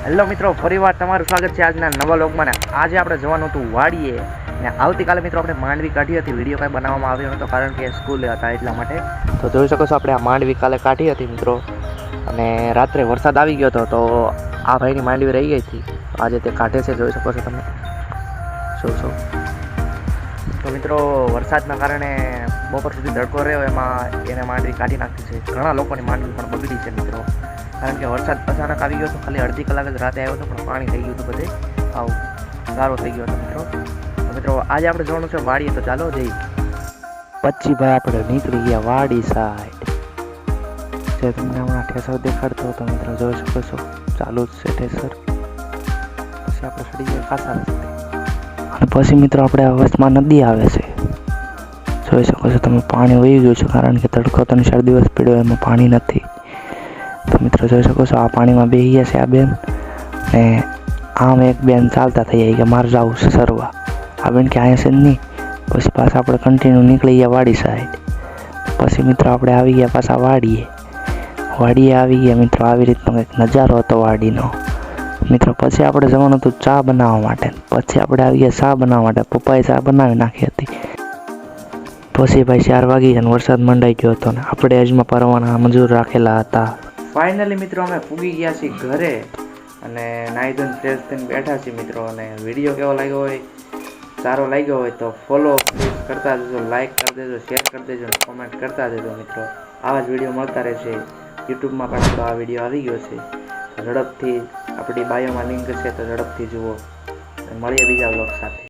Hello મિત્રો, ફરીવાર તમારું સ્વાગત છે આજના નવા વ્લોગમાં. આજે આપણે જવાનું હતું વાડીએ ને આવતીકાલે મિત્રો આપણે માંડવી કાઢી હતી. વિડીયો કાંઈ બનાવવામાં આવ્યો નહોતો કારણ કે સ્કૂલે હતા એટલા માટે. તો જોઈ શકો છો આપણે આ માંડવી કાલે કાઢી હતી મિત્રો, અને રાત્રે વરસાદ આવી ગયો હતો તો આ ભાઈની માંડવી રહી ગઈ હતી. આજે તે કાઢે છે, જોઈ શકો છો તમે. શું તો મિત્રો વરસાદના કારણે બપોર સુધી તડકો રહ્યો, એમાં એને માંડવી કાઢી નાખી છે. ઘણા લોકોની માંડવી પણ બગડી છે મિત્રો, કારણ કે વરસાદ અચાનક આવી ગયો હતો. ખાલી અડધી કલાક જ રાતે આવ્યો હતો પણ પાણી થઈ ગયું હતું, બધે આવું ગારો થઈ ગયો હતો મિત્રો. તો મિત્રો આજે આપણે જવાનું છે વાડીએ, તો ચાલો જઈએ. પછી ભાઈ આપણે નીકળી ગયા વાડી સાઈડ. જે તમને હમણાં ઠેસર દેખાડતો હતો મિત્રો, જોઈ શકો છો ચાલુ જ છે ઠેસર. પછી આપણે ચડી ગયા ખાસા રસ્તે, અને પછી મિત્રો આપણે અવસ્થમાં નદી આવે છે, જોઈ શકો છો તમે. પાણી વહી ગયું છે કારણ કે તડકો 3-4 દિવસ પડ્યો, એમાં પાણી નથી. તો મિત્રો જોઈ શકો છો આ પાણીમાં બેસી ગયા છે આ બેન, ને આમ એક બેન ચાલતા થઈ જાય કે મારે જવું છે સરવા. આ બેન કે અહીંયા છે નહીં. પછી પાછા આપણે કન્ટિન્યુ નીકળી ગયા વાડી સાઈડ. પછી મિત્રો આપણે આવી ગયા પાછા વાડીએ આવી ગયા મિત્રો. આવી રીતનો કંઈક નજારો હતો વાડીનો મિત્રો. પછી આપણે જવાનું હતું ચા બનાવવા માટે. પછી આપણે આવી ગયા ચા બનાવવા માટે. પપ્પાએ ચા બનાવી નાખી હતી. પછી ભાઈ 4 વાગી અને વરસાદ મંડાઈ ગયો હતો ને આપણે અજમા પરવાના મજૂર રાખેલા હતા. ફાઇનલી મિત્રો અમે પૂગી ગયા છીએ ઘરે, અને નાહી ધોઈને ફ્રેશ થઈને બેઠા છીએ મિત્રો. અને વિડીયો કેવો લાગ્યો હોય, સારો લાગ્યો હોય તો ફોલો કરતા જજો, લાઈક કરી દેજો, શેર કરી દેજો, કોમેન્ટ કરતા જજો મિત્રો. આવા જ વિડીયો મળતા રહેશે. યુટ્યુબમાં પણ તો આ વિડીયો આવી ગયો છે, તો ઝડપથી આપણી બાયોમાં લિંક છે, તો ઝડપથી જુઓ. મળીએ બીજા વ્લોગ સાથે.